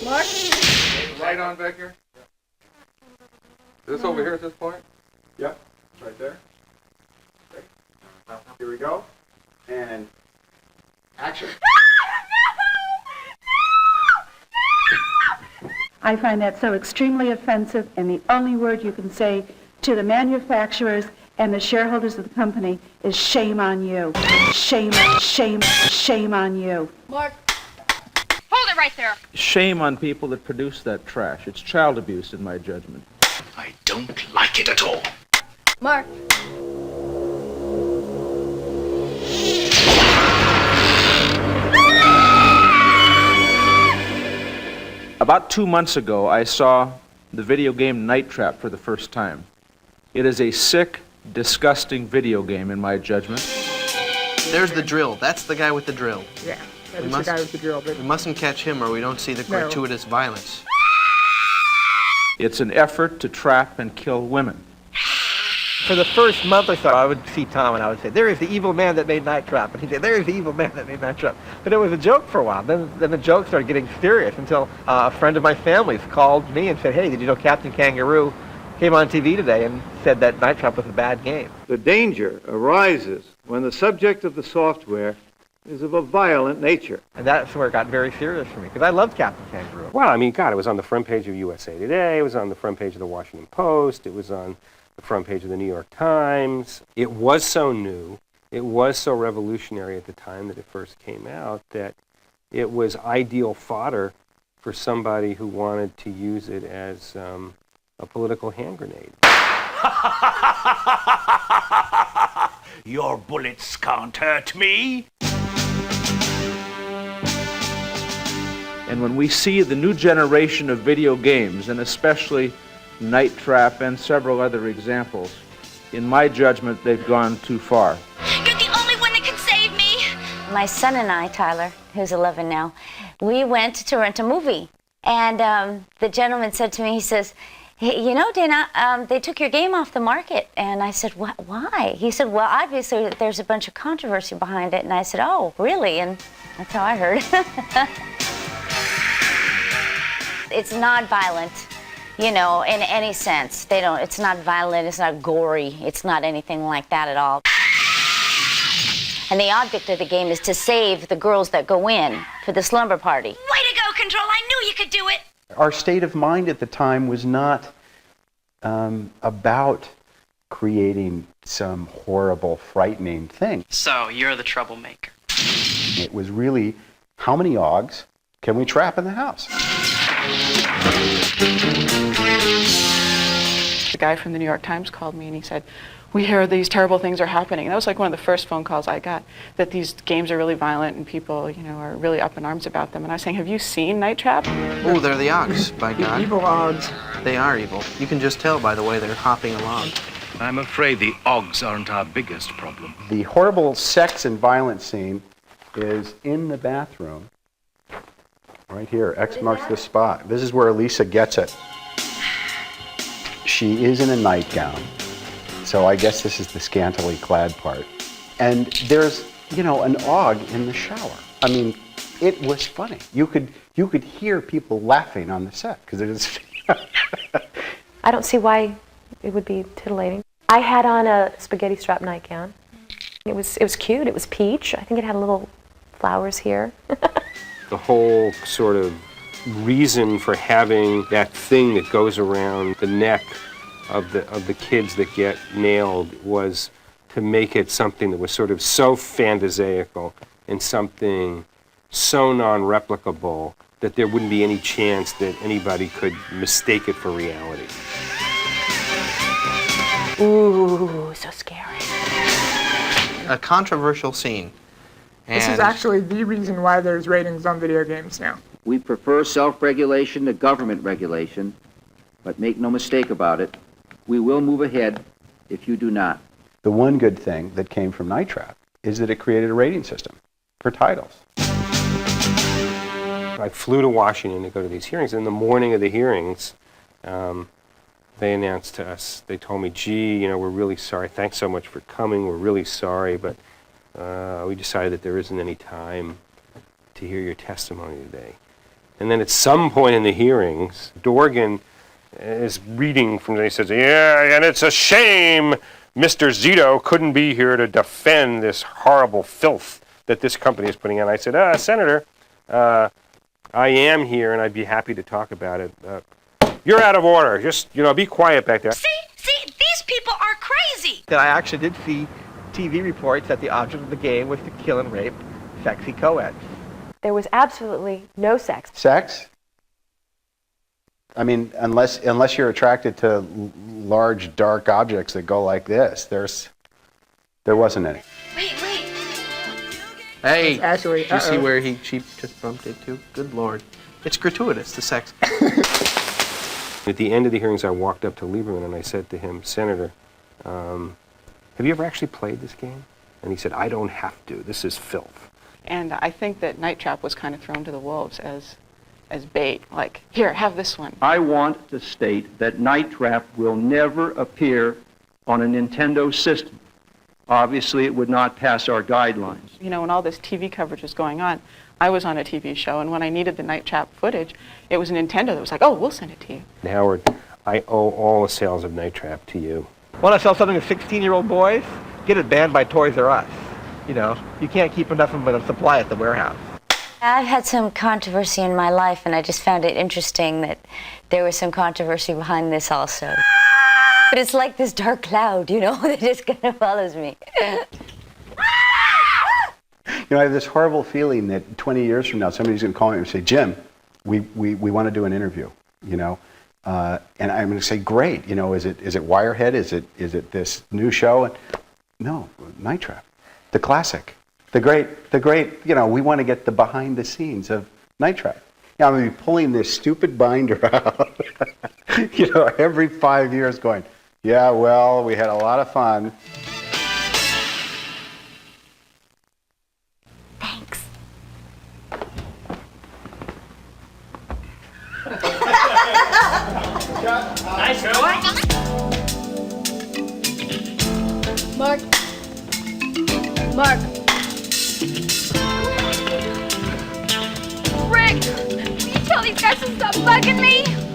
Mark? Right on, Baker. Is this over here at this point? Yep, it's right there. Okay. Here we go. And action. I find that so extremely offensive, and the only word you can say to the manufacturers and the shareholders of the company is shame on you. Shame, shame, shame on you. Mark, hold it right there. Shame on people that produce that trash. It's child abuse, in my judgment. I don't like it at all. Mark. About 2 months ago, I saw the video game Night Trap for the first time. It is a sick, disgusting video game, in my judgment. There's the drill. That's the guy with the drill. Yeah, that is the guy with the drill. We mustn't catch him or we don't see the gratuitous violence. It's an effort to trap and kill women. For the first month or so, I would see Tom and I would say, there is the evil man that made Night Trap. And he'd say, there is the evil man that made Night Trap. But it was a joke for a while. Then the joke started getting serious until a friend of my family's called me and said, hey, did you know Captain Kangaroo came on TV today and said that Night Trap was a bad game? The danger arises when the subject of the software is of a violent nature. And that's where it got very serious for me, because I loved Captain Kangaroo. Well, I mean, God, it was on the front page of USA Today, it was on the front page of the Washington Post, it was on the front page of the New York Times. It was so new, it was so revolutionary at the time that it first came out, that it was ideal fodder for somebody who wanted to use it as a political hand grenade. Your bullets can't hurt me. And when we see the new generation of video games, and especially Night Trap and several other examples, in my judgment, they've gone too far. You're the only one that can save me. My son and I, Tyler, who's 11 now, we went to rent a movie. And the gentleman said to me, he says, hey, you know, Dana, they took your game off the market. And I said, what? Why? He said, well, obviously there's a bunch of controversy behind it. And I said, oh, really? And that's how I heard. It's not violent, you know, in any sense. It's not violent, it's not gory, it's not anything like that at all. And the object of the game is to save the girls that go in for the slumber party. Way to go, Control. I knew you could do it. Our state of mind at the time was not about creating some horrible, frightening thing. So, you're the troublemaker. It was really, how many Augs can we trap in the house? The guy from the New York Times called me and he said, we hear these terrible things are happening. And that was like one of the first phone calls I got, that these games are really violent and people, you know, are really up in arms about them. And I was saying, have you seen Night Trap? Oh, they're the Augs, by God. Evil Augs. They are evil. You can just tell by the way they're hopping along. I'm afraid the Augs aren't our biggest problem. The horrible sex and violence scene is in the bathroom. Right here, X marks the spot. This is where Elisa gets it. She is in a nightgown, so I guess this is the scantily clad part. And there's, you know, an Aug in the shower. I mean, it was funny. You could hear people laughing on the set because it is. I don't see why it would be titillating. I had on a spaghetti strap nightgown. It was cute. It was peach. I think it had little flowers here. The whole sort of reason for having that thing that goes around the neck of the kids that get nailed was to make it something that was sort of so phantasaical and something so non-replicable that there wouldn't be any chance that anybody could mistake it for reality. Ooh, so scary. A controversial scene. This is actually the reason why there's ratings on video games now. We prefer self-regulation to government regulation, but make no mistake about it, we will move ahead if you do not. The one good thing that came from Night Trap is that it created a rating system for titles. I flew to Washington to go to these hearings. In the morning of the hearings, they announced to us, they told me, gee, you know, we're really sorry. Thanks so much for coming. We're really sorry, but we decided that there isn't any time to hear your testimony today. And then at some point in the hearings, Dorgan is reading from, he says, yeah, and it's a shame Mr. Zito couldn't be here to defend this horrible filth that this company is putting on. I said, Senator, I am here and I'd be happy to talk about it. You're out of order. Just, be quiet back there. See, these people are crazy. That I actually did see TV reports that the object of the game was to kill and rape sexy co-eds. There was absolutely no sex. Sex? I mean, unless you're attracted to large, dark objects that go like this, there wasn't any. Wait. Hey, Actually, did you see where she just bumped into? Good Lord. It's gratuitous, the sex. At the end of the hearings, I walked up to Lieberman and I said to him, Senator, have you ever actually played this game? And he said, I don't have to. This is filth. And I think that Night Trap was kind of thrown to the wolves as bait. Like, here, have this one. I want to state that Night Trap will never appear on a Nintendo system. Obviously, it would not pass our guidelines. When all this TV coverage was going on, I was on a TV show, and when I needed the Night Trap footage, it was Nintendo that was like, oh, we'll send it to you. Howard, I owe all the sales of Night Trap to you. Want to sell something to 16-year-old boys? Get it banned by Toys R Us. You can't keep enough of a supply at the warehouse. I've had some controversy in my life, and I just found it interesting that there was some controversy behind this also. But it's like this dark cloud, that just kind of follows me. I have this horrible feeling that 20 years from now, somebody's going to call me and say, Jim, we want to do an interview, and I'm going to say, great, is it Wirehead? Is it this new show? And, no, Night Trap, the classic, the great, we want to get the behind the scenes of Night Trap. I'm going to be pulling this stupid binder out, every 5 years going, yeah, well, we had a lot of fun. Thanks. Nice going. Mark. Rick, will you tell these guys to stop bugging me?